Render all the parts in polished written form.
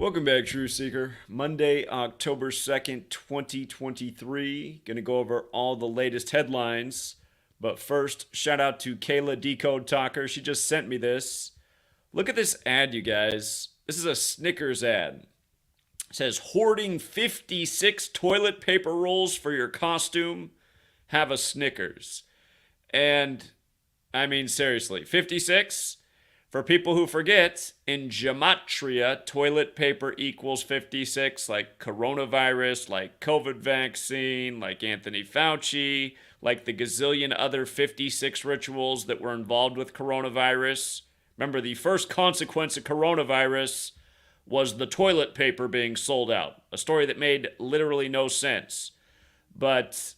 Welcome back, True Seeker. Monday, October 2nd, 2023. Gonna go over all the latest headlines. But first, shout out to Kayla Decode Talker. She just sent me this. Look at this ad, you guys. This is a Snickers ad. It says, hoarding 56 toilet paper rolls for your costume. Have a Snickers. And, I mean, seriously, 56? For people who forget, in Gematria, toilet paper equals 56, like coronavirus, like COVID vaccine, like Anthony Fauci, like the gazillion other 56 rituals that were involved with coronavirus. Remember, the first consequence of coronavirus was the toilet paper being sold out. A story that made literally no sense. But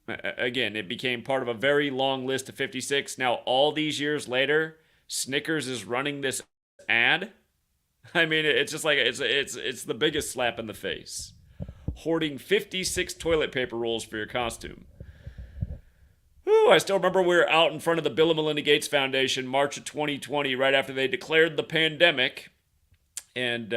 again, it became part of a very long list of 56. Now, all these years later, Snickers is running this ad. I mean, it's just like it's the biggest slap in the face. Hoarding 56 toilet paper rolls for your costume. Ooh, I still remember we were out in front of the Bill and Melinda Gates Foundation, March of 2020, right after they declared the pandemic. And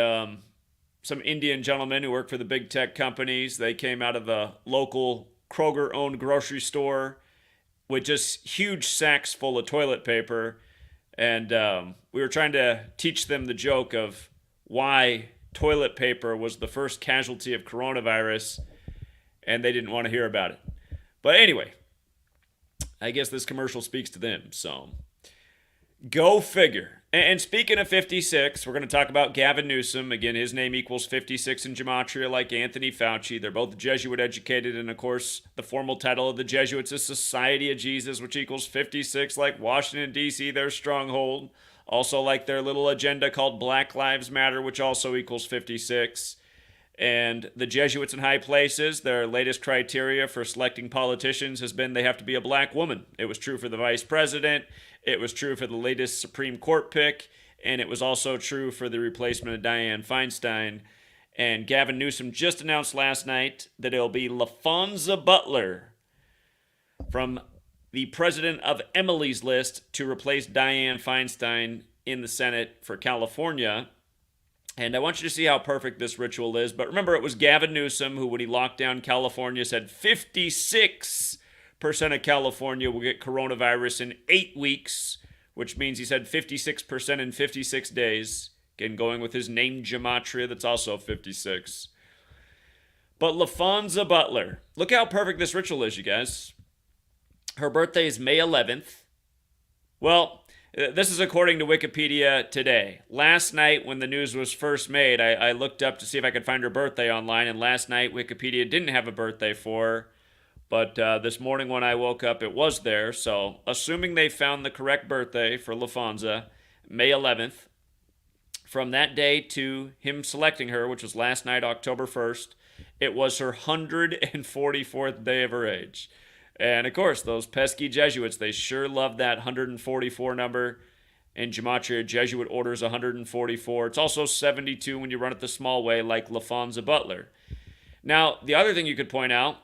some Indian gentlemen who work for the big tech companies, they came out of the local Kroger-owned grocery store with just huge sacks full of toilet paper. And we were trying to teach them the joke of why toilet paper was the first casualty of coronavirus, and they didn't want to hear about it. But anyway, I guess this commercial speaks to them, so go figure. And speaking of 56, we're going to talk about Gavin Newsom. Again, his name equals 56 in Gematria, like Anthony Fauci. They're both Jesuit educated, and of course, the formal title of the Jesuits is Society of Jesus, which equals 56, like Washington, D.C., their stronghold. Also like their little agenda called Black Lives Matter, which also equals 56. And the Jesuits in high places, their latest criteria for selecting politicians has been they have to be a black woman. It was true for the vice president. It was true for the latest Supreme Court pick. And it was also true for the replacement of Dianne Feinstein. And Gavin Newsom just announced last night that it'll be Laphonza Butler from the president of Emily's List to replace Dianne Feinstein in the Senate for California. And I want you to see how perfect this ritual is. But remember, it was Gavin Newsom who, when he locked down California, said 56% of California will get coronavirus in 8 weeks, which means he said 56% in 56 days. Again, going with his name Gematria, that's also 56. But Laphonza Butler, look how perfect this ritual is, you guys. Her birthday is May 11th. Well, this is according to Wikipedia today. Last night, when the news was first made, I looked up to see if I could find her birthday online, and last night Wikipedia didn't have a birthday for her. But this morning when I woke up, it was there. So, assuming they found the correct birthday for Laphonza, May 11th, from that day to him selecting her, which was last night, October 1st, it was her 144th day of her age. And of course, those pesky Jesuits, they sure love that 144 number. In Gematria, Jesuit orders 144. It's also 72 when you run it the small way, like Laphonza Butler. Now, the other thing you could point out,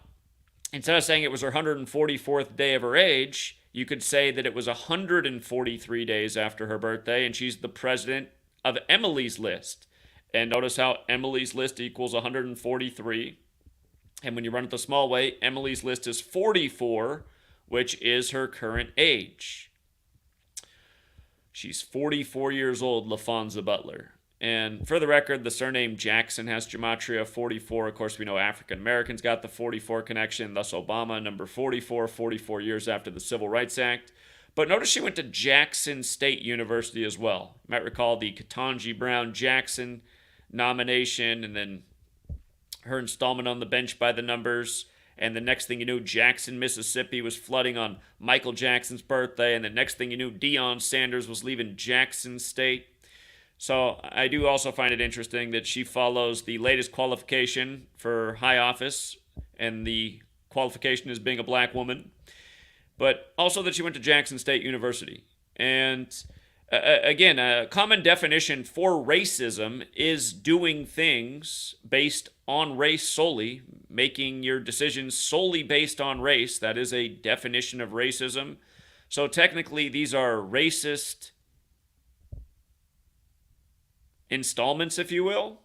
instead of saying it was her 144th day of her age, you could say that it was 143 days after her birthday, and she's the president of Emily's List. And notice how Emily's List equals 143. And when you run it the small way, Emily's List is 44, which is her current age. She's 44 years old, Laphonza Butler. And for the record, the surname Jackson has Gematria 44. Of course, we know African Americans got the 44 connection, thus Obama, number 44, 44 years after the Civil Rights Act. But notice she went to Jackson State University as well. You might recall the Ketanji Brown Jackson nomination, and then her installment on the bench by the numbers. And the next thing you knew, Jackson, Mississippi was flooding on Michael Jackson's birthday. And the next thing you knew, Deion Sanders was leaving Jackson State. So I do also find it interesting that she follows the latest qualification for high office. And the qualification is being a black woman. But also that she went to Jackson State University. And again, a common definition for racism is doing things based on race solely, making your decisions solely based on race. That is a definition of racism. So technically, these are racist installments, if you will.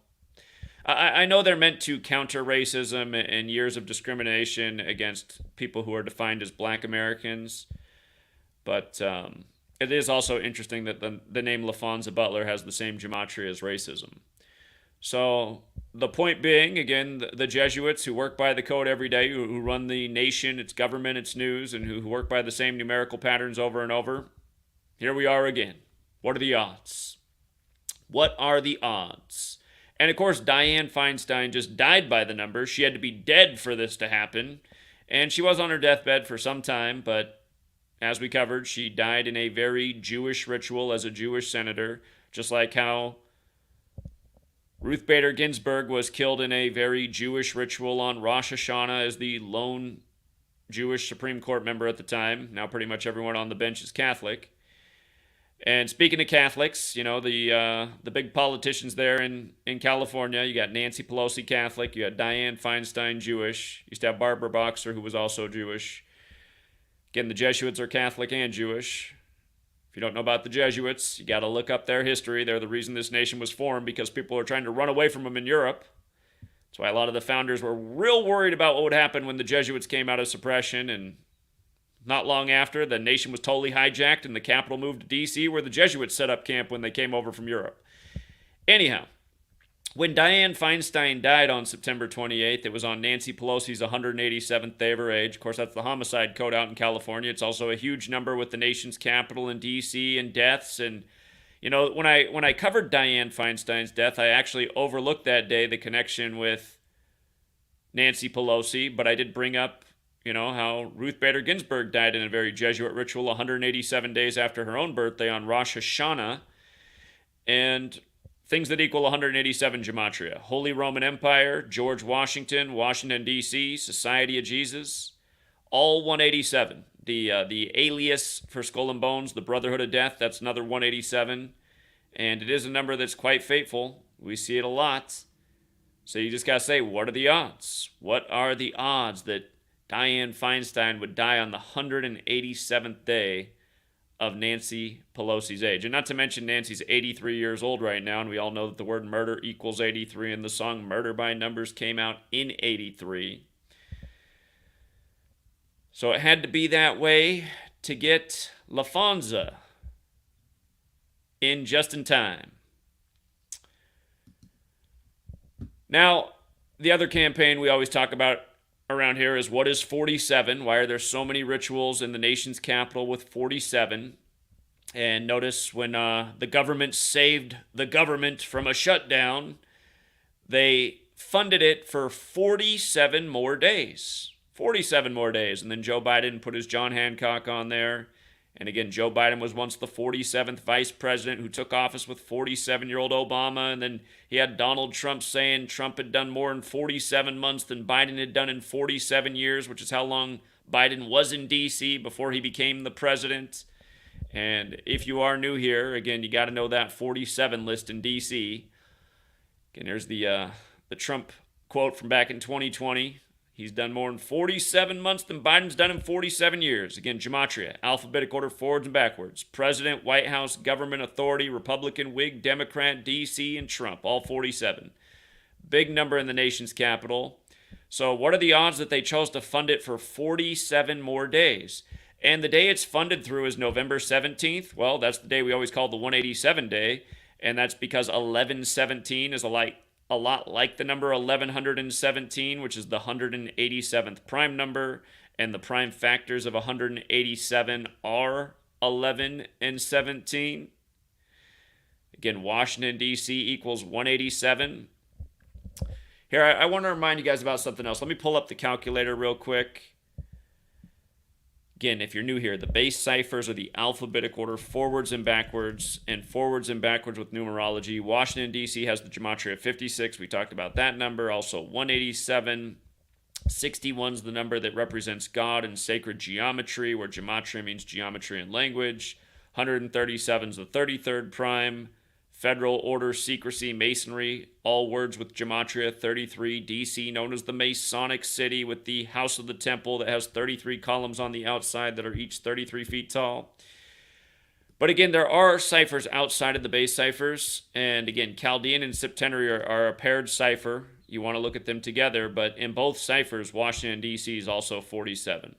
I know they're meant to counter racism and years of discrimination against people who are defined as black Americans, but it is also interesting that the name Laphonza Butler has the same gematria as racism. So the point being, again, the Jesuits who work by the code every day, who run the nation, its government, its news, and who work by the same numerical patterns over and over, here we are again. What are the odds? What are the odds? And of course, Dianne Feinstein just died by the numbers. She had to be dead for this to happen. And she was on her deathbed for some time, but as we covered, she died in a very Jewish ritual as a Jewish senator, just like how Ruth Bader Ginsburg was killed in a very Jewish ritual on Rosh Hashanah as the lone Jewish Supreme Court member at the time. Now pretty much everyone on the bench is Catholic. And speaking of Catholics, you know, the big politicians there in California, you got Nancy Pelosi Catholic, you got Dianne Feinstein Jewish, you used to have Barbara Boxer who was also Jewish. Again, the Jesuits are Catholic and Jewish. If you don't know about the Jesuits, you got to look up their history. They're the reason this nation was formed because people are trying to run away from them in Europe. That's why a lot of the founders were real worried about what would happen when the Jesuits came out of suppression, and not long after, the nation was totally hijacked and the capital moved to D.C., where the Jesuits set up camp when they came over from Europe. Anyhow, when Dianne Feinstein died on September 28th, it was on Nancy Pelosi's 187th day of her age. Of course, that's the homicide code out in California. It's also a huge number with the nation's capital in D.C. and deaths. And, you know, when I covered Dianne Feinstein's death, I actually overlooked that day the connection with Nancy Pelosi, but I did bring up, you know, how Ruth Bader Ginsburg died in a very Jesuit ritual 187 days after her own birthday on Rosh Hashanah. And things that equal 187 gematria: Holy Roman Empire, George Washington, Washington, D.C., Society of Jesus, all 187. The alias for Skull and Bones, the Brotherhood of Death, that's another 187. And it is a number that's quite fateful. We see it a lot. So you just got to say, what are the odds? What are the odds that Dianne Feinstein would die on the 187th day of Nancy Pelosi's age? And not to mention Nancy's 83 years old right now, and we all know that the word murder equals 83, and the song Murder by Numbers came out in 83. So it had to be that way to get Laphonza in just in time. Now, the other campaign we always talk about around here is, what is 47? Why are there so many rituals in the nation's capital with 47? And notice when the government saved the government from a shutdown, they funded it for 47 more days. 47 more days. And then Joe Biden put his John Hancock on there. And again, Joe Biden was once the 47th vice president who took office with 47-year-old Obama. And then he had Donald Trump saying Trump had done more in 47 months than Biden had done in 47 years, which is how long Biden was in D.C. before he became the president. And if you are new here, again, you got to know that 47 list in D.C. Again, there's the Trump quote from back in 2020. He's done more in 47 months than Biden's done in 47 years. Again, gematria, alphabetic order forwards and backwards. President, White House, government authority, Republican, Whig, Democrat, D.C., and Trump, all 47. Big number in the nation's capital. So what are the odds that they chose to fund it for 47 more days? And the day it's funded through is November 17th. Well, that's the day we always call the 187 day. And that's because 1117 is a lot like the number 1117, which is the 187th prime number, and the prime factors of 187 are 11 and 17. Again, Washington, D.C. equals 187. Here, I want to remind you guys about something else. Let me pull up the calculator real quick. Again, if you're new here, the base ciphers are the alphabetic order forwards and backwards with numerology. Washington, D.C. has the gematria of 56. We talked about that number. Also 187. 61 is the number that represents God and sacred geometry, where gematria means geometry and language. 137 is the 33rd prime. Federal order, secrecy, masonry, all words with gematria. 33, D.C., known as the Masonic City, with the House of the Temple that has 33 columns on the outside that are each 33 feet tall. But again, there are ciphers outside of the base ciphers. And again, Chaldean and Septenary are a paired cipher. You want to look at them together. But in both ciphers, Washington, D.C. is also 47.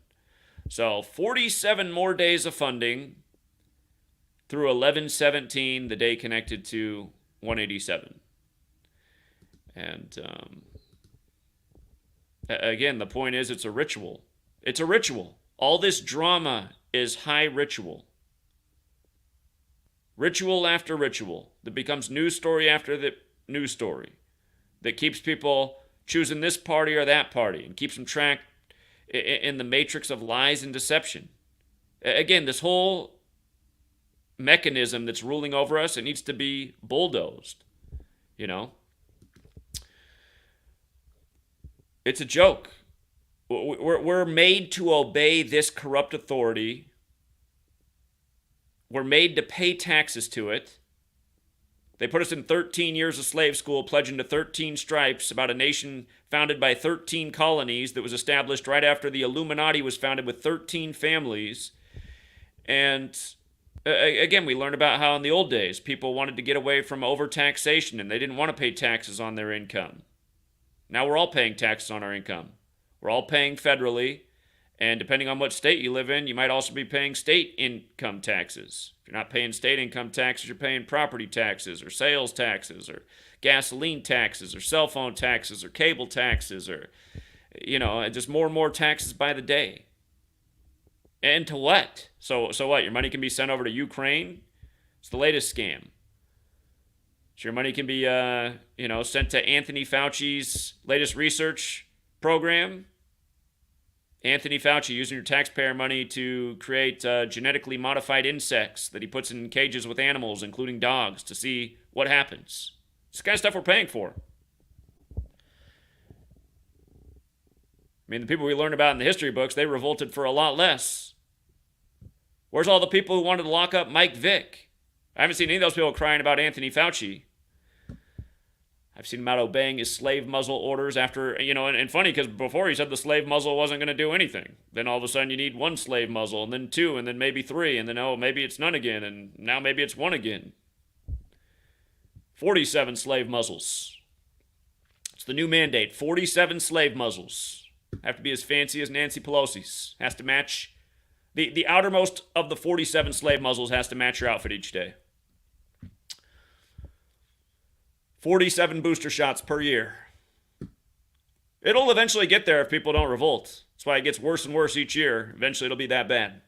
So 47 more days of funding through 11/17, the day connected to 187. And again, the point is it's a ritual. It's a ritual. All this drama is high ritual. Ritual after ritual that becomes news story after the news story that keeps people choosing this party or that party and keeps them tracked in the matrix of lies and deception. Again, this whole mechanism that's ruling over us, it needs to be bulldozed. You know? It's a joke. We're made to obey this corrupt authority. We're made to pay taxes to it. They put us in 13 years of slave school, pledging to 13 stripes about a nation founded by 13 colonies that was established right after the Illuminati was founded with 13 families. And again, we learned about how in the old days, people wanted to get away from overtaxation and they didn't want to pay taxes on their income. Now we're all paying taxes on our income. We're all paying federally. And depending on what state you live in, you might also be paying state income taxes. If you're not paying state income taxes, you're paying property taxes or sales taxes or gasoline taxes or cell phone taxes or cable taxes or, just more and more taxes by the day. And to what? So what? Your money can be sent over to Ukraine? It's the latest scam. So your money can be, sent to Anthony Fauci's latest research program. Anthony Fauci using your taxpayer money to create genetically modified insects that he puts in cages with animals, including dogs, to see what happens. It's the kind of stuff we're paying for. I mean, the people we learned about in the history books, they revolted for a lot less. Where's all the people who wanted to lock up Mike Vick? I haven't seen any of those people crying about Anthony Fauci. I've seen him out obeying his slave muzzle orders after, and funny because before he said the slave muzzle wasn't going to do anything. Then all of a sudden you need one slave muzzle, and then two, and then maybe three, and then, maybe it's none again, and now maybe it's one again. 47 slave muzzles. It's the new mandate. 47 slave muzzles. Have to be as fancy as Nancy Pelosi's. Has to match. The outermost of the 47 slave muzzles has to match your outfit each day. 47 booster shots per year. It'll eventually get there if people don't revolt. That's why it gets worse and worse each year. Eventually it'll be that bad.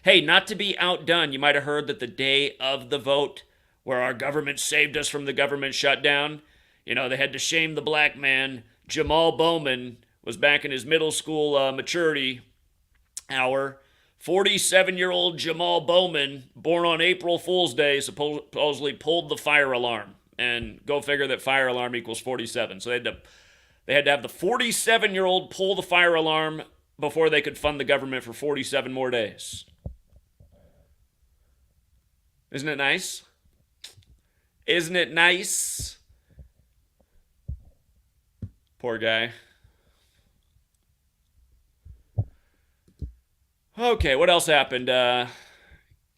Hey, not to be outdone, you might have heard that the day of the vote, where our government saved us from the government shutdown, they had to shame the black man. Jamal Bowman was back in his middle school maturity hour. 47-year-old Jamal Bowman, born on April Fool's Day, supposedly pulled the fire alarm. And go figure that fire alarm equals 47. So they had to have the 47-year-old pull the fire alarm before they could fund the government for 47 more days. Isn't it nice? Isn't it nice? Poor guy. Okay, what else happened?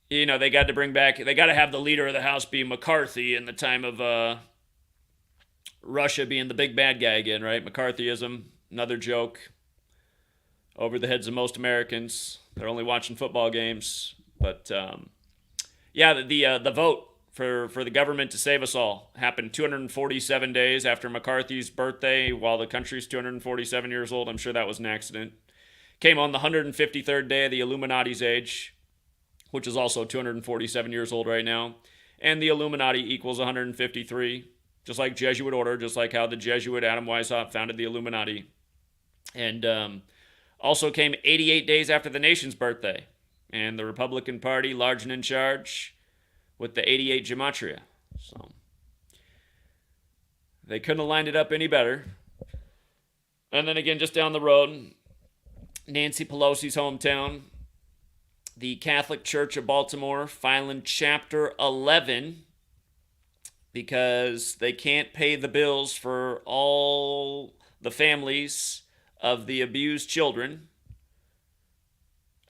They got to have the leader of the House be McCarthy in the time of Russia being the big bad guy again, right? McCarthyism, another joke over the heads of most Americans. They're only watching football games. But, the vote for the government to save us all happened 247 days after McCarthy's birthday while the country's 247 years old. I'm sure that was an accident. Came on the 153rd day of the Illuminati's age, which is also 247 years old right now. And the Illuminati equals 153, just like Jesuit order, just like how the Jesuit Adam Weishaupt founded the Illuminati. And also came 88 days after the nation's birthday. And the Republican Party, large and in charge, with the 88 Gematria. So they couldn't have lined it up any better. And then again, just down the road, Nancy Pelosi's hometown, the Catholic Church of Baltimore, filing Chapter 11 because they can't pay the bills for all the families of the abused children.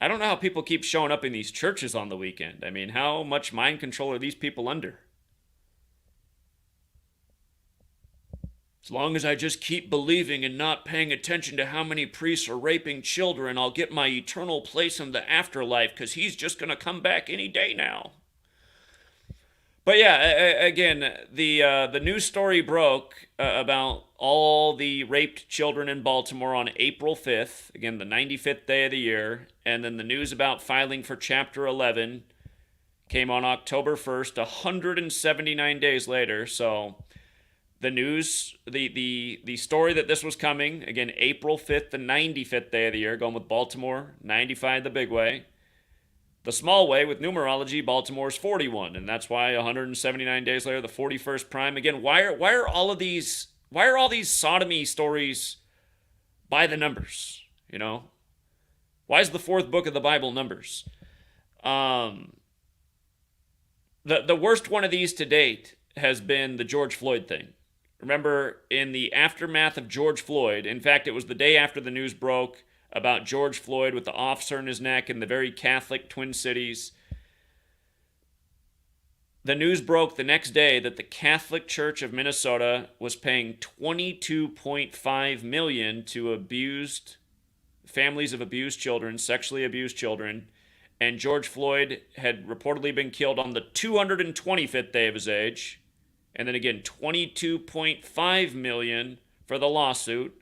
I don't know how people keep showing up in these churches on the weekend. I mean, how much mind control are these people under? As long as I just keep believing and not paying attention to how many priests are raping children, I'll get my eternal place in the afterlife because he's just going to come back any day now. But yeah, again, the news story broke about all the raped children in Baltimore on April 5th, again, the 95th day of the year. And then the news about filing for Chapter 11 came on October 1st, 179 days later. So the news, the story that this was coming, again, April 5th, the 95th day of the year, going with Baltimore, 95 the big way. The small way with numerology, Baltimore's 41, and that's why 179 days later, the 41st prime. Again, why are all these sodomy stories by the numbers? You know, why is the fourth book of the Bible numbers? The worst one of these to date has been the George Floyd thing. Remember, in the aftermath of George Floyd, in fact, it was the day after the news broke about George Floyd with the officer in his neck in the very Catholic Twin Cities. The news broke the next day that the Catholic Church of Minnesota was paying $22.5 million to families of abused children, sexually abused children, and George Floyd had reportedly been killed on the 225th day of his age, and then again $22.5 million for the lawsuit.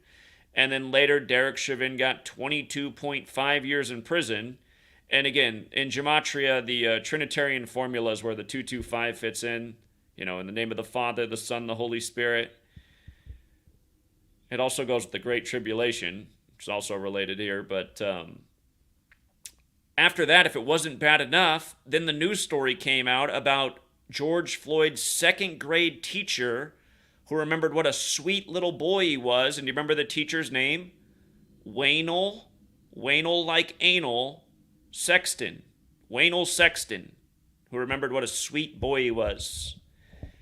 And then later, Derek Chauvin got 22.5 years in prison. And again, in Gematria, the Trinitarian formula is where the 225 fits in. You know, in the name of the Father, the Son, the Holy Spirit. It also goes with the Great Tribulation, which is also related here. But after that, if it wasn't bad enough, then the news story came out about George Floyd's second grade teacher who remembered what a sweet little boy he was. And do you remember the teacher's name? Waynel like anal, Sexton. Waynel Sexton, who remembered what a sweet boy he was.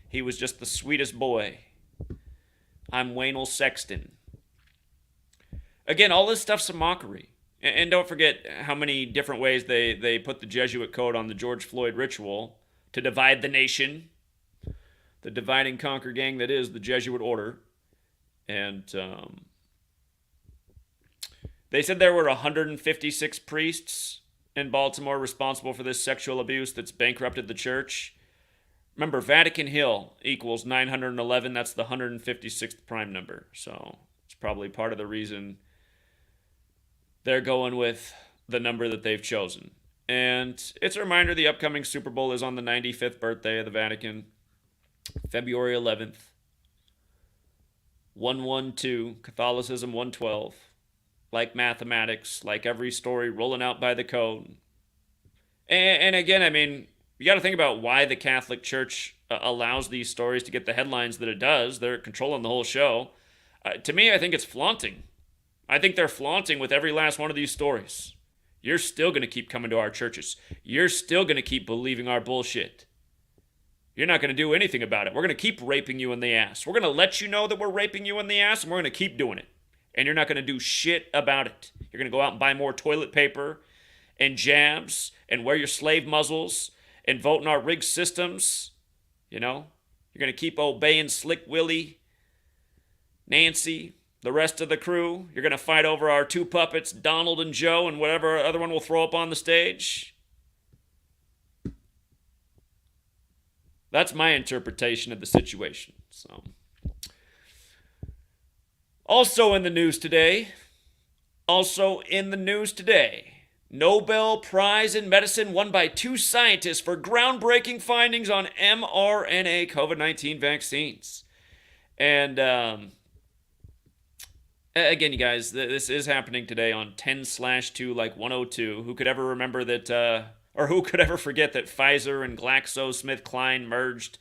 He was just the sweetest boy. I'm Waynel Sexton. Again, all this stuff's a mockery. And don't forget how many different ways they put the Jesuit code on the George Floyd ritual to divide the nation. The divide and conquer gang that is the Jesuit order. And they said there were 156 priests in Baltimore responsible for this sexual abuse that's bankrupted the church. Remember, Vatican Hill equals 911. That's the 156th prime number. So it's probably part of the reason they're going with the number that they've chosen. And it's a reminder the upcoming Super Bowl is on the 95th birthday of the Vatican. February 11th, 112, Catholicism 112, like mathematics, like every story rolling out by the code. And again, I mean, you got to think about why the Catholic Church allows these stories to get the headlines that it does. They're controlling the whole show. To me, I think it's flaunting. I think they're flaunting with every last one of these stories. You're still going to keep coming to our churches. You're still going to keep believing our bullshit. You're not going to do anything about it. We're going to keep raping you in the ass. We're going to let you know that we're raping you in the ass, and we're going to keep doing it. And you're not going to do shit about it. You're going to go out and buy more toilet paper and jabs and wear your slave muzzles and vote in our rigged systems. You know? You're going to keep obeying Slick Willie, Nancy, the rest of the crew. You're going to fight over our two puppets, Donald and Joe, and whatever other one will throw up on the stage. That's my interpretation of the situation. So, also in the news today, Nobel Prize in Medicine won by two scientists for groundbreaking findings on mRNA COVID-19 vaccines. And again, you guys, this is happening today on 10/2, like 102. Who could ever remember that... Or who could ever forget that Pfizer and GlaxoSmithKline merged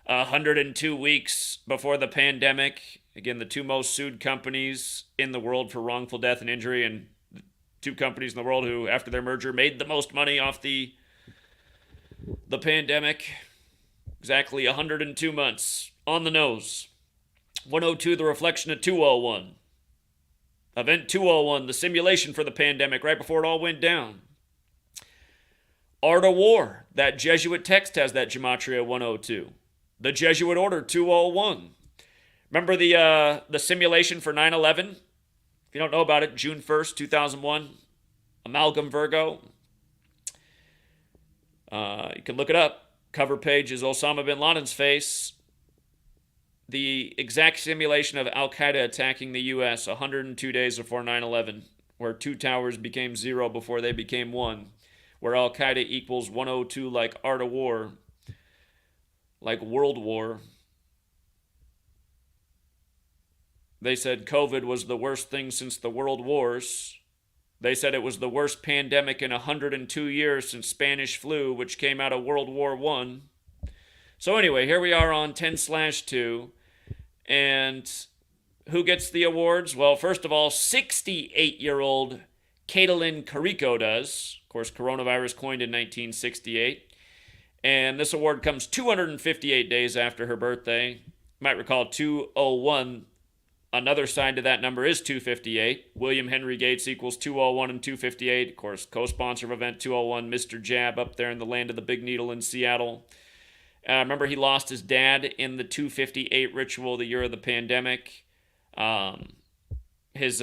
102 weeks before the pandemic? Again, the two most sued companies in the world for wrongful death and injury, and the two companies in the world who, after their merger, made the most money off the pandemic. Exactly 102 months. On the nose. 102, the reflection of 201. Event 201, the simulation for the pandemic right before it all went down. Art of War, that Jesuit text has that Gematria 102. The Jesuit Order 201. Remember the simulation for 9/11? If you don't know about it, June 1st, 2001, Amalgam Virgo. You can look it up. Cover page is Osama bin Laden's face. The exact simulation of Al-Qaeda attacking the U.S. 102 days before 9/11, where 2 towers became 0 before they became 1, where Al-Qaeda equals 102 like Art of War, like World War. They said COVID was the worst thing since the World Wars. They said it was the worst pandemic in 102 years since Spanish flu, which came out of World War I. So anyway, here we are on 10/2. And who gets the awards? Well, first of all, 68-year-old Caitlin Carrico does. Of course, coronavirus coined in 1968. And this award comes 258 days after her birthday. You might recall 201. Another side to that number is 258. William Henry Gates equals 201 and 258. Of course, co-sponsor of Event 201, Mr. Jab, up there in the land of the Big Needle in Seattle. Remember, he lost his dad in the 258 ritual the year of the pandemic. His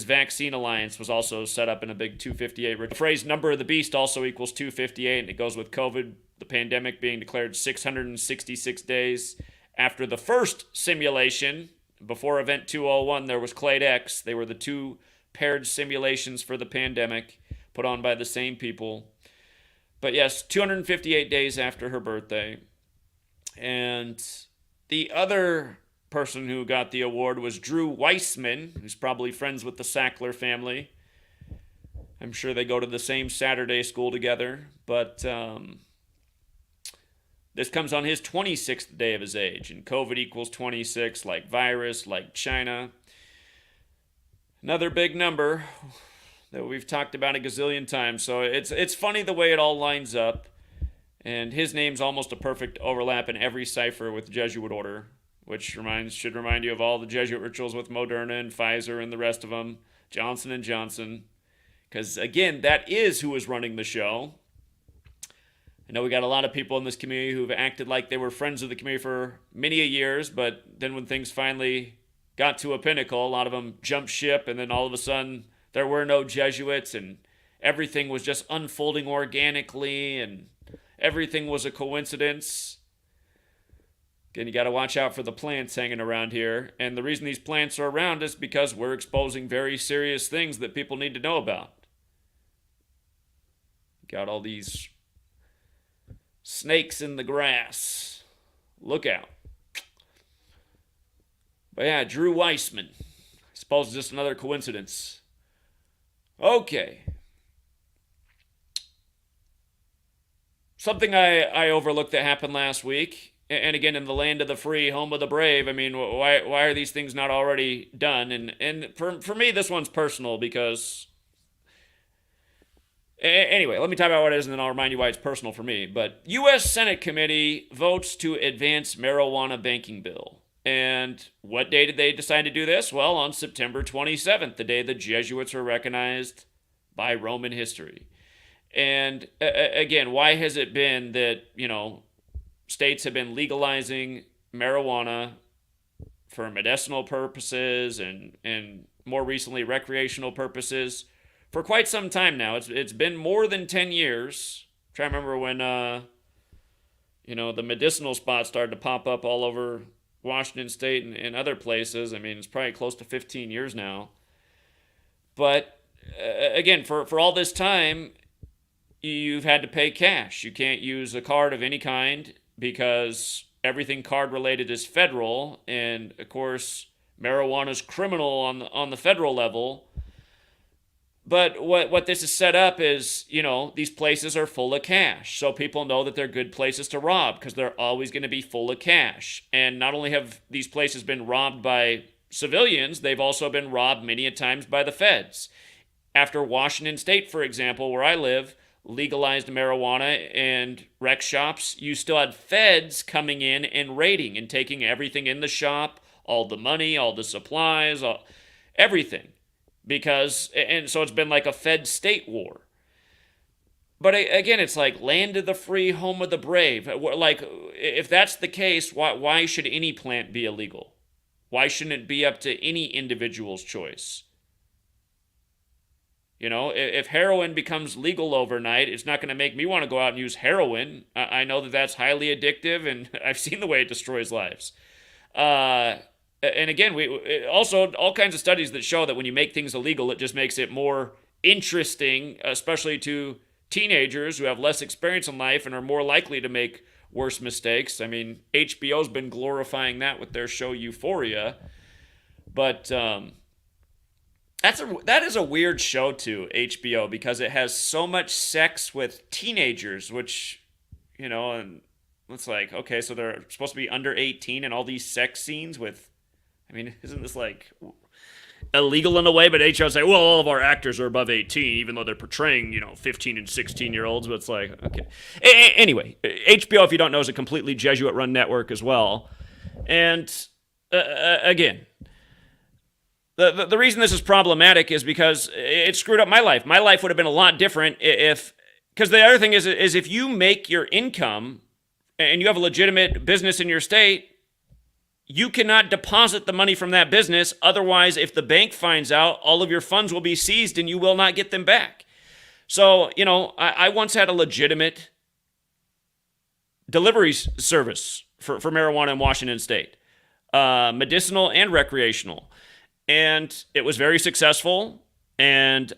vaccine alliance was also set up in a big 258 ritual. The phrase number of the beast also equals 258, and it goes with COVID, the pandemic being declared 666 days after the first simulation. Before Event 201, there was Clade X. They were the 2 paired simulations for the pandemic put on by the same people. But yes, 258 days after her birthday. And the other person who got the award was Drew Weissman, who's probably friends with the Sackler family. I'm sure they go to the same Saturday school together. But this comes on his 26th day of his age. And COVID equals 26, like virus, like China. Another big number that we've talked about a gazillion times. So it's funny the way it all lines up. And his name's almost a perfect overlap in every cipher with Jesuit Order, which should remind you of all the Jesuit rituals with Moderna and Pfizer and the rest of them, Johnson & Johnson. Because, again, that is who is running the show. I know we got a lot of people in this community who've acted like they were friends of the community for many years, but then when things finally got to a pinnacle, a lot of them jumped ship, and then all of a sudden there were no Jesuits, and everything was just unfolding organically, and everything was a coincidence. Again, you got to watch out for the plants hanging around here. And the reason these plants are around is because we're exposing very serious things that people need to know about. Got all these snakes in the grass. Look out. But yeah, Drew Weissman. I suppose it's just another coincidence. Okay. Something I overlooked that happened last week, and again, in the land of the free, home of the brave, I mean, why are these things not already done? And for me, this one's personal because... Anyway, let me talk about what it is, and then I'll remind you why it's personal for me. But U.S. Senate committee votes to advance marijuana banking bill. And what day did they decide to do this? Well, on September 27th, the day the Jesuits were recognized by Roman history. And again, why has it been that, states have been legalizing marijuana for medicinal purposes and more recently recreational purposes for quite some time now? It's been more than 10 years. I'm trying to remember when, the medicinal spots started to pop up all over Washington State and other places. I mean, it's probably close to 15 years now. But again, for all this time, you've had to pay cash. You can't use a card of any kind because everything card related is federal, and of course marijuana is criminal on the federal level. But what this is set up is, these places are full of cash, so people know that they're good places to rob because they're always going to be full of cash. And not only have these places been robbed by civilians, they've also been robbed many a times by the feds. After Washington State, for example, where I live, legalized marijuana and rec shops, you still had feds coming in and raiding and taking everything in the shop, all the money, all the supplies, everything. And so it's been like a Fed state war. But again, it's like land of the free, home of the brave. Like, if that's the case, why should any plant be illegal? Why shouldn't it be up to any individual's choice? You know, if heroin becomes legal overnight, it's not going to make me want to go out and use heroin. I know that that's highly addictive, and I've seen the way it destroys lives. And again, we also all kinds of studies that show that when you make things illegal, it just makes it more interesting, especially to teenagers who have less experience in life and are more likely to make worse mistakes. I mean, HBO's been glorifying that with their show Euphoria, but that is a weird show too, HBO, because it has so much sex with teenagers, which, you know, and it's like, okay, so they're supposed to be under 18 and all these sex scenes with, I mean, isn't this like illegal in a way? But HBO say, well, all of our actors are above 18, even though they're portraying, 15 and 16-year-olds. But it's like, okay. Anyway, HBO, if you don't know, is a completely Jesuit-run network as well. And again, the reason this is problematic is because it screwed up my life. My life would have been a lot different because the other thing is if you make your income and you have a legitimate business in your state, you cannot deposit the money from that business. Otherwise, if the bank finds out, all of your funds will be seized and you will not get them back. So, I once had a legitimate delivery service for marijuana in Washington State, medicinal and recreational. And it was very successful. And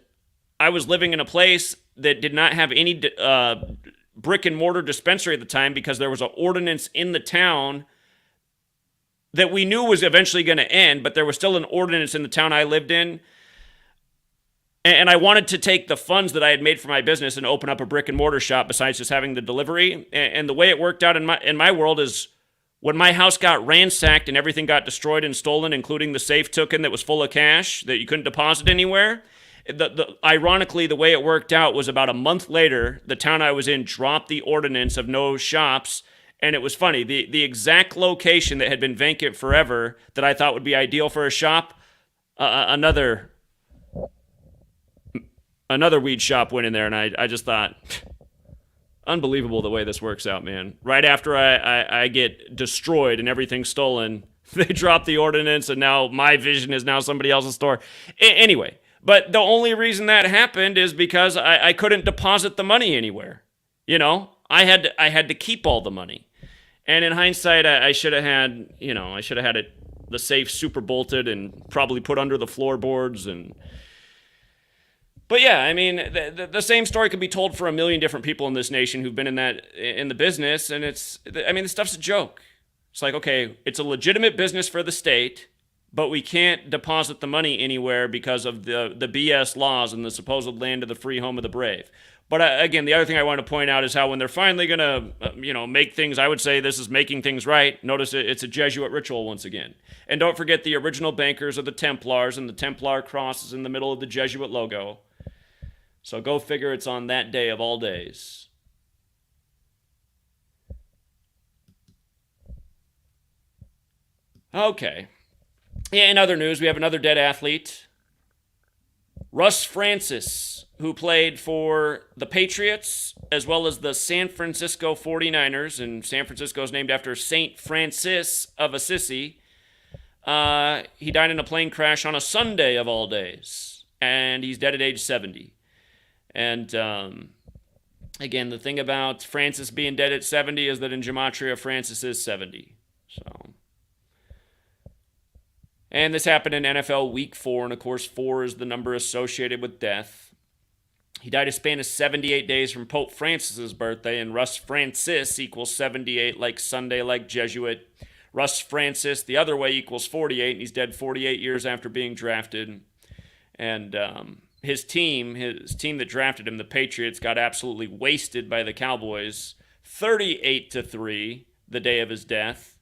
I was living in a place that did not have any brick and mortar dispensary at the time because there was an ordinance in the town that we knew was eventually going to end, but there was still an ordinance in the town I lived in. And I wanted to take the funds that I had made for my business and open up a brick and mortar shop besides just having the delivery. And the way it worked out in my world is when my house got ransacked and everything got destroyed and stolen, including the safe token that was full of cash that you couldn't deposit anywhere, ironically, the way it worked out was about a month later, the town I was in dropped the ordinance of no shops. And it was funny, the exact location that had been vacant forever that I thought would be ideal for a shop, another weed shop went in there, and I just thought, unbelievable the way this works out, man. Right after I get destroyed and everything's stolen, they drop the ordinance, and now my vision is now somebody else's store. Anyway, but the only reason that happened is because I couldn't deposit the money anywhere. I had to keep all the money. And in hindsight, I should have had, the safe super bolted and probably put under the floorboards. But yeah, I mean, the same story could be told for a million different people in this nation who've been in the business. And this stuff's a joke. It's like, okay, it's a legitimate business for the state, but we can't deposit the money anywhere because of the BS laws and the supposed land of the free, home of the brave. But again, the other thing I want to point out is how when they're finally going to, make things, I would say this is making things right. Notice it's a Jesuit ritual once again. And don't forget the original bankers are the Templars, and the Templar cross is in the middle of the Jesuit logo. So go figure it's on that day of all days. Okay. Yeah, in other news, we have another dead athlete. Russ Francis, who played for the Patriots as well as the San Francisco 49ers, and San Francisco is named after St. Francis of Assisi. He died in a plane crash on a Sunday of all days, and he's dead at age 70. And again, the thing about Francis being dead at 70 is that in Gematria, Francis is 70. So... And this happened in NFL Week 4, and of course 4 is the number associated with death. He died a span of 78 days from Pope Francis's birthday, and Russ Francis equals 78, like Sunday, like Jesuit. Russ Francis, the other way, equals 48, and he's dead 48 years after being drafted. And his team that drafted him, the Patriots, got absolutely wasted by the Cowboys, 38-3, the day of his death.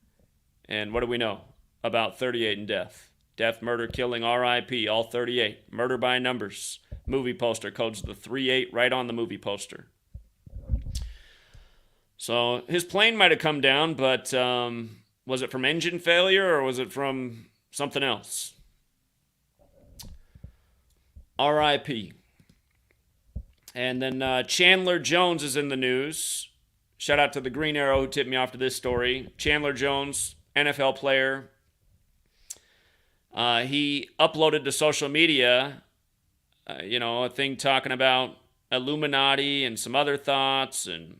And what do we know about 38 and death? Death, murder, killing, R.I.P., all 38. Murder by numbers. Movie poster codes the 38 right on the movie poster. So his plane might have come down, but was it from engine failure or was it from something else? R.I.P. And then Chandler Jones is in the news. Shout out to the Green Arrow who tipped me off to this story. Chandler Jones, NFL player. He uploaded to social media, a thing talking about Illuminati and some other thoughts. And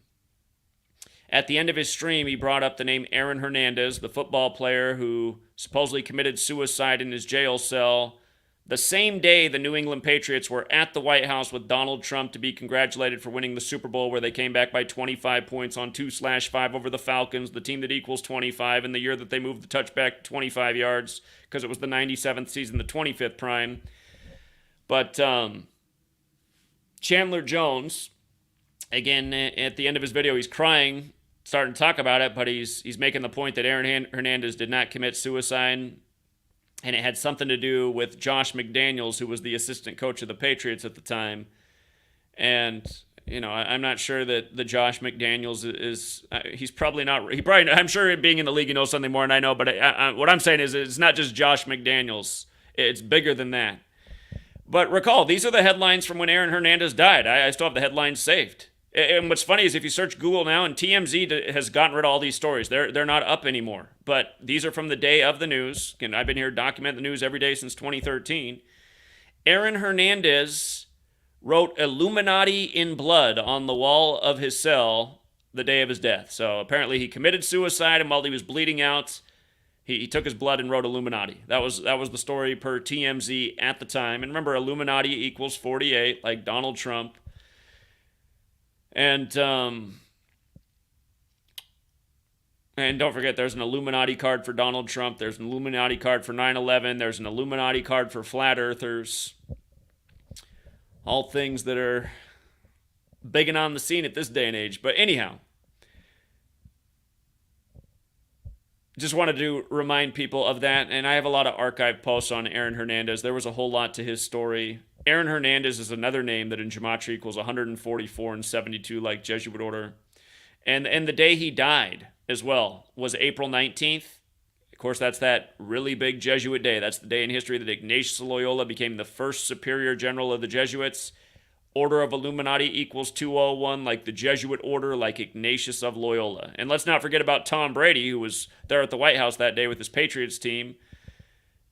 at the end of his stream, he brought up the name Aaron Hernandez, the football player who supposedly committed suicide in his jail cell the same day the New England Patriots were at the White House with Donald Trump to be congratulated for winning the Super Bowl, where they came back by 25 points on 2/5 over the Falcons, the team that equals 25, in the year that they moved the touchback 25 yards because it was the 97th season, the 25th prime. But Chandler Jones, again, at the end of his video, he's crying, starting to talk about it, but he's making the point that Aaron Hernandez did not commit suicide. And it had something to do with Josh McDaniels, who was the assistant coach of the Patriots at the time. And, I'm not sure that the Josh McDaniels is he's probably not, I'm sure being in the league, he knows something more than I know. But what I'm saying is it's not just Josh McDaniels. It's bigger than that. But recall, these are the headlines from when Aaron Hernandez died. I still have the headlines saved. And what's funny is if you search Google now, and TMZ has gotten rid of all these stories. They're not up anymore. But these are from the day of the news. And I've been here documenting the news every day since 2013. Aaron Hernandez wrote Illuminati in blood on the wall of his cell the day of his death. So apparently he committed suicide, and while he was bleeding out, he took his blood and wrote Illuminati. That was the story per TMZ at the time. And remember, Illuminati equals 48, like Donald Trump. And don't forget, there's an Illuminati card for Donald Trump. There's an Illuminati card for 9/11. There's an Illuminati card for flat earthers. All things that are big and on the scene at this day and age. But anyhow, just wanted to remind people of that. And I have a lot of archive posts on Aaron Hernandez. There was a whole lot to his story. Aaron Hernandez is another name that in Gematria equals 144 and 72, like Jesuit order. And the day he died as well was April 19th. Of course, that's that really big Jesuit day. That's the day in history that Ignatius of Loyola became the first superior general of the Jesuits. Order of Illuminati equals 201, like the Jesuit order, like Ignatius of Loyola. And let's not forget about Tom Brady, who was there at the White House that day with his Patriots team.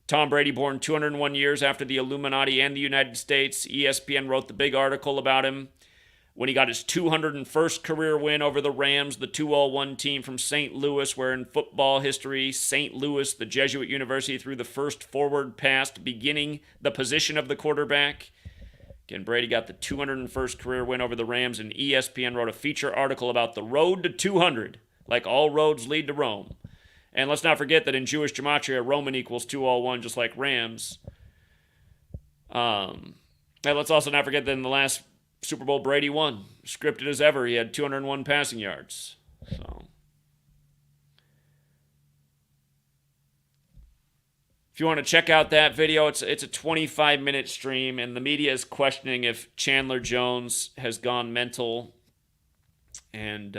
Tom Brady, born 201 years after the Illuminati and the United States. ESPN wrote the big article about him when he got his 201st career win over the Rams, the 201 team from St. Louis, where in football history, St. Louis, the Jesuit university, threw the first forward pass, beginning the position of the quarterback. Again, Brady got the 201st career win over the Rams, and ESPN wrote a feature article about the road to 200, like all roads lead to Rome. And let's not forget that in Jewish gematria, Roman equals 201, just like Rams. And let's also not forget that in the last Super Bowl, Brady won. Scripted as ever, he had 201 passing yards. So, if you want to check out that video, it's a 25-minute stream, and the media is questioning if Chandler Jones has gone mental. And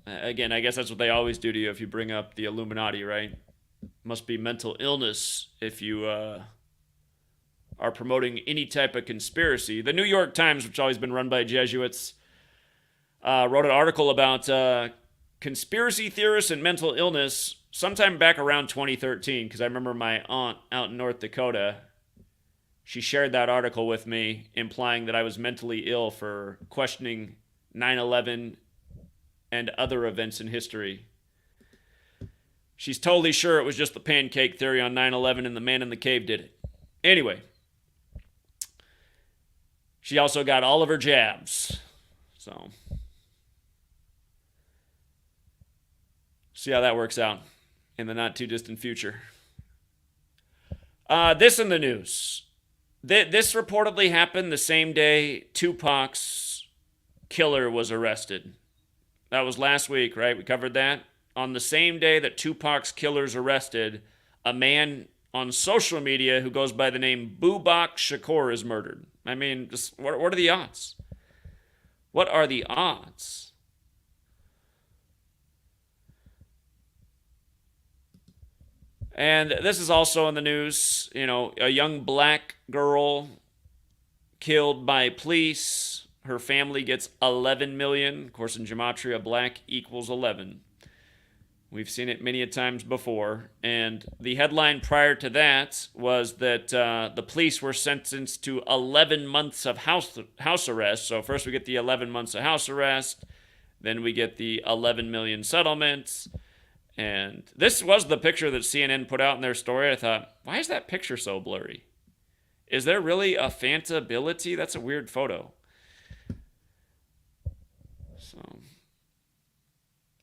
again, I guess that's what they always do to you if you bring up the Illuminati, right? Must be mental illness if you are promoting any type of conspiracy. The New York Times, which has always been run by Jesuits, wrote an article about conspiracy theorists and mental illness sometime back around 2013, because I remember my aunt out in North Dakota, she shared that article with me, implying that I was mentally ill for questioning 9/11 and other events in history. She's totally sure it was just the pancake theory on 9/11 and the man in the cave did it. Anyway, she also got all of her jabs. So, see how that works out in the not too distant future. This in the news. This reportedly happened the same day Tupac's killer was arrested. That was last week, right? We covered that. On the same day that Tupac's killer's arrested, a man on social media who goes by the name Bubak Shakur is murdered. I mean, just what are the odds? What are the odds? And this is also in the news. A young black girl killed by police. Her family gets 11 million. Of course, in Gematria, black equals 11. We've seen it many a times before. And the headline prior to that was that the police were sentenced to 11 months of house arrest. So first we get the 11 months of house arrest. Then we get the 11 million settlements. And this was the picture that CNN put out in their story. I thought, why is that picture so blurry? Is there really a phantability? That's a weird photo.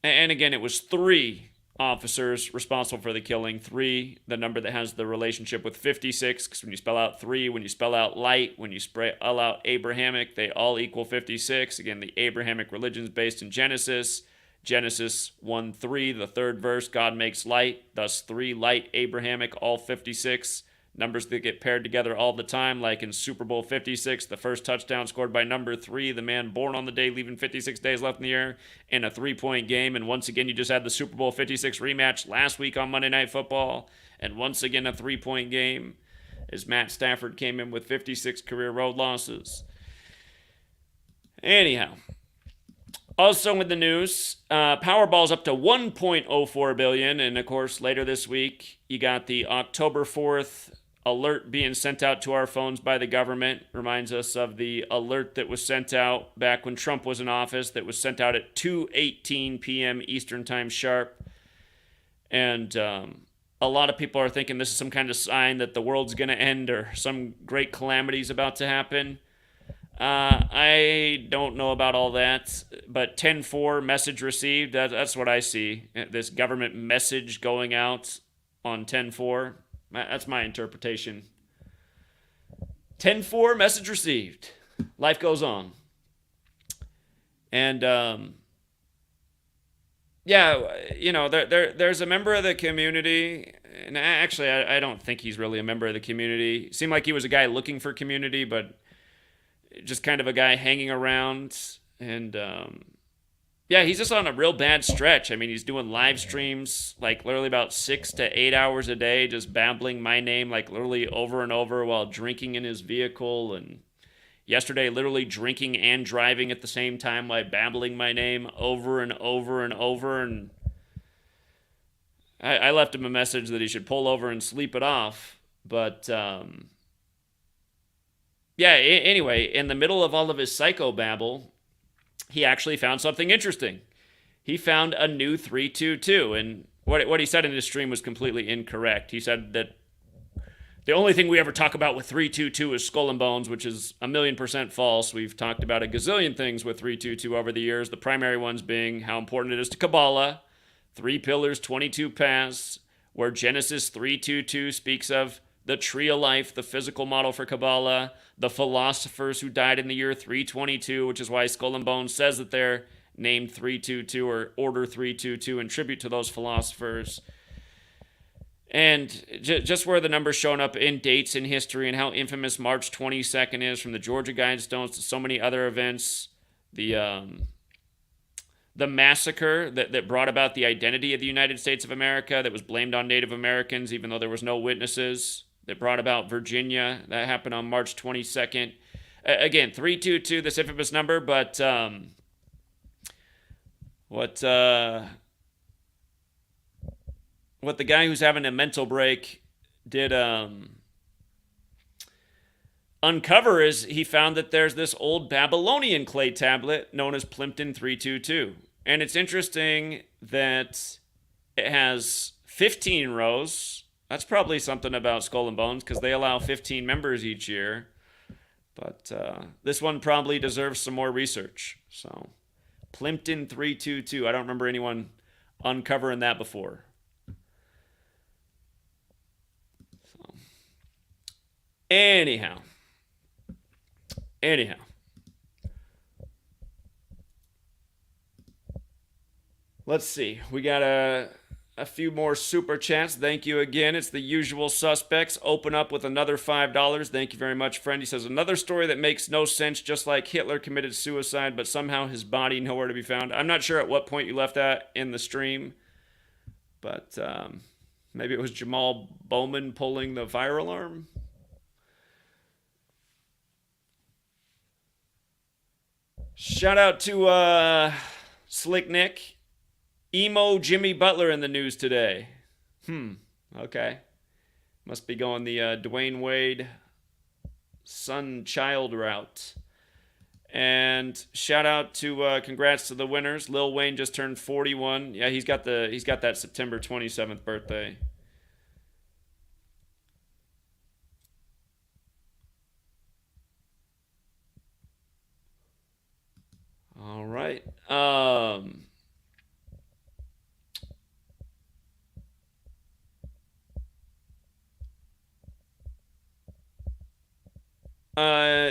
And again, it was 3 officers responsible for the killing. 3, the number that has the relationship with 56, because when you spell out 3, when you spell out light, when you spell out Abrahamic, they all equal 56. Again, the Abrahamic religion is based in Genesis. Genesis 1:3, the 3rd verse, God makes light, thus 3, light, Abrahamic, all 56. Numbers that get paired together all the time, like in Super Bowl 56, the first touchdown scored by number 3, the man born on the day, leaving 56 days left in the year, in a 3-point game. And once again, you just had the Super Bowl 56 rematch last week on Monday Night Football, and once again a 3-point game, as Matt Stafford came in with 56 career road losses. Anyhow, also in the news, Powerball's up to $1.04 billion, and of course, later this week, you got the October 4th alert being sent out to our phones by the government. Reminds us of the alert that was sent out back when Trump was in office, that was sent out at 2:18 p.m. Eastern Time sharp. And a lot of people are thinking this is some kind of sign that the world's going to end or some great calamity is about to happen. I don't know about all that, but 10-4 message received, that's what I see. This government message going out on 10-4. That's my interpretation. 10-4 message received. Life goes on. And there's a member of the community, and actually I don't think he's really a member of the community. Seemed like he was a guy looking for community, but just kind of a guy hanging around. And he's just on a real bad stretch. I mean, he's doing live streams like literally about 6 to 8 hours a day, just babbling my name like literally over and over while drinking in his vehicle. And yesterday, literally drinking and driving at the same time while babbling my name over and over and over. And I left him a message that he should pull over and sleep it off. But anyway, in the middle of all of his psychobabble, he actually found something interesting. He found a new 322, and what he said in his stream was completely incorrect. He said that the only thing we ever talk about with 322 is skull and bones, which is 1,000,000% false. We've talked about a gazillion things with 322 over the years, the primary ones being how important it is to Kabbalah, 3 pillars, 22 paths, where Genesis 322 speaks of the tree of life, the physical model for Kabbalah, the philosophers who died in the year 322, which is why Skull and Bones says that they're named 322 or Order 322 in tribute to those philosophers. And just where the number's shown up in dates in history and how infamous March 22nd is, from the Georgia Guidestones to so many other events, the massacre that brought about the identity of the United States of America that was blamed on Native Americans, even though there was no witnesses, that brought about Virginia. That happened on March 22nd. Again, 322, this infamous number, but what the guy who's having a mental break did uncover is he found that there's this old Babylonian clay tablet known as Plimpton 322. And it's interesting that it has 15 rows. That's probably something about Skull and Bones, because they allow 15 members each year. But this one probably deserves some more research. So, Plimpton 322. I don't remember anyone uncovering that before. So, anyhow. Let's see. We got a few more super chats. Thank you again. It's the usual suspects. Open up with another $5. Thank you very much, friend. He says, another story that makes no sense, just like Hitler committed suicide, but somehow his body nowhere to be found. I'm not sure at what point you left that in the stream, but Maybe it was Jamal Bowman pulling the fire alarm. Shout out to Slick Nick. Emo Jimmy Butler in the news today. Okay. Must be going the Dwayne Wade son child route. And shout out to congrats to the winners. Lil Wayne just turned 41. Yeah, he's got that September 27th birthday. All right.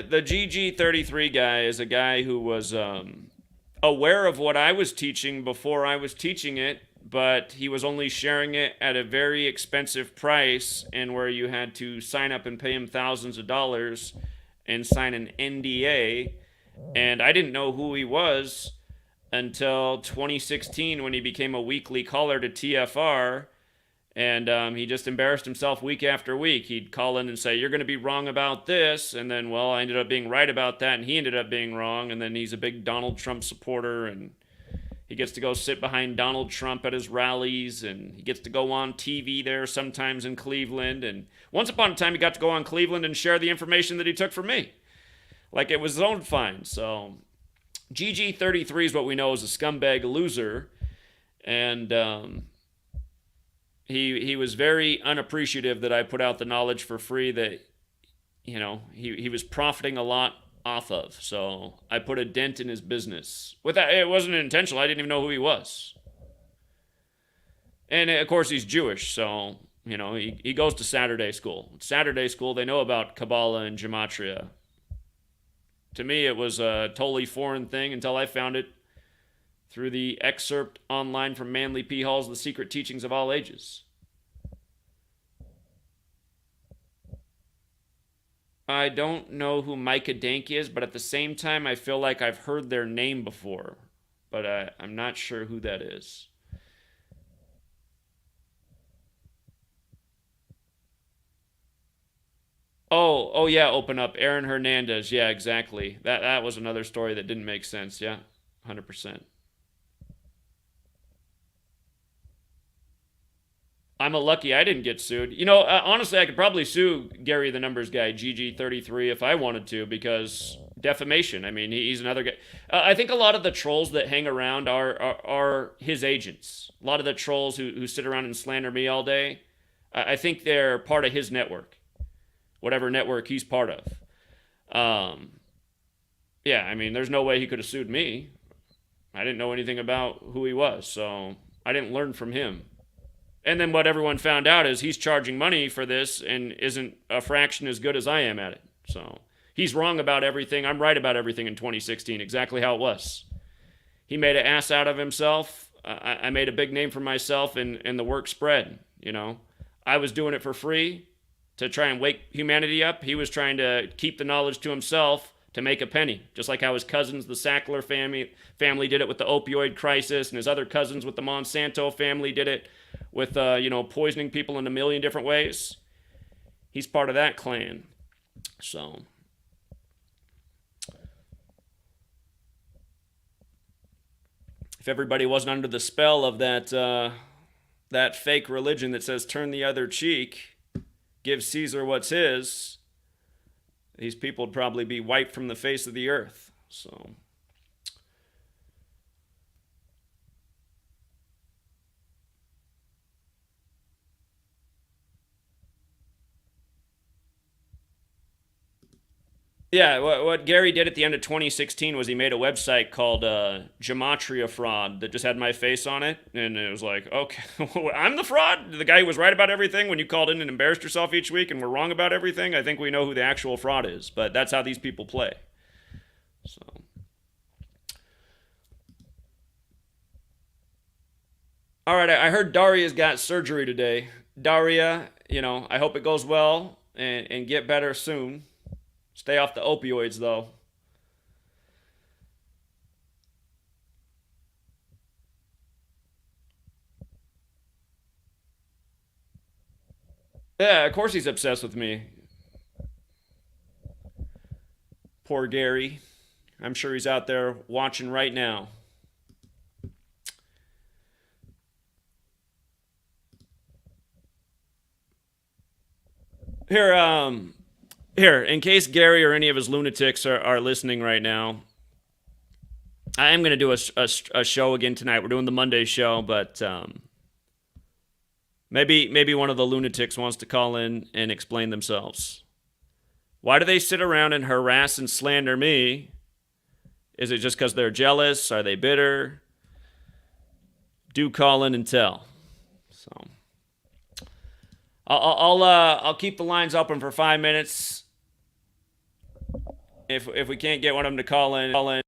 The GG33 guy is a guy who was aware of what I was teaching before I was teaching it, but he was only sharing it at a very expensive price, and where you had to sign up and pay him thousands of dollars and sign an NDA. And I didn't know who he was until 2016 when he became a weekly caller to TFR. And he just embarrassed himself week after week. He'd call in and say, "You're going to be wrong about this." And then, well, I ended up being right about that, and he ended up being wrong. And then he's a big Donald Trump supporter, and he gets to go sit behind Donald Trump at his rallies, and he gets to go on TV there sometimes in Cleveland. And once upon a time, he got to go on Cleveland and share the information that he took from me. Like it was his own find. So GG33 is what we know as a scumbag loser. And he was very unappreciative that I put out the knowledge for free that, he was profiting a lot off of. So I put a dent in his business. With that, it wasn't intentional. I didn't even know who he was. And of course, he's Jewish. So, he goes to Saturday school. Saturday school, they know about Kabbalah and Gematria. To me, it was a totally foreign thing until I found it through the excerpt online from Manly P. Hall's The Secret Teachings of All Ages. I don't know who Micah Dank is, but at the same time, I feel like I've heard their name before, but I'm not sure who that is. Oh yeah, open up. Aaron Hernandez. Yeah, exactly. That was another story that didn't make sense. Yeah, 100%. I'm a lucky I didn't get sued. Honestly, I could probably sue Gary the Numbers guy, GG33, if I wanted to, because defamation. I mean, he's another guy. I think a lot of the trolls that hang around are his agents. A lot of the trolls who sit around and slander me all day, I think they're part of his network, whatever network he's part of. Yeah, I mean, there's no way he could have sued me. I didn't know anything about who he was, so I didn't learn from him. And then what everyone found out is he's charging money for this and isn't a fraction as good as I am at it. So he's wrong about everything. I'm right about everything in 2016, exactly how it was. He made an ass out of himself. I made a big name for myself, and the work spread. I was doing it for free to try and wake humanity up. He was trying to keep the knowledge to himself to make a penny, just like how his cousins, the Sackler family did it with the opioid crisis, and his other cousins with the Monsanto family did it with, poisoning people in a million different ways. He's part of that clan. So, if everybody wasn't under the spell of that fake religion that says turn the other cheek, give Caesar what's his, these people would probably be wiped from the face of the earth. So, yeah, what Gary did at the end of 2016 was he made a website called Gematria Fraud that just had my face on it. And it was like, okay, I'm the fraud? The guy who was right about everything when you called in and embarrassed yourself each week and were wrong about everything? I think we know who the actual fraud is. But that's how these people play. So, all right, I heard Daria's got surgery today. Daria, I hope it goes well and get better soon. Stay off the opioids, though. Yeah, of course he's obsessed with me. Poor Gary. I'm sure he's out there watching right now. Here, here, in case Gary or any of his lunatics are listening right now, I am going to do a show again tonight. We're doing the Monday show, but maybe one of the lunatics wants to call in and explain themselves. Why do they sit around and harass and slander me? Is it just because they're jealous? Are they bitter? Do call in and tell. So I'll keep the lines open for 5 minutes. If we can't get one of them to call in,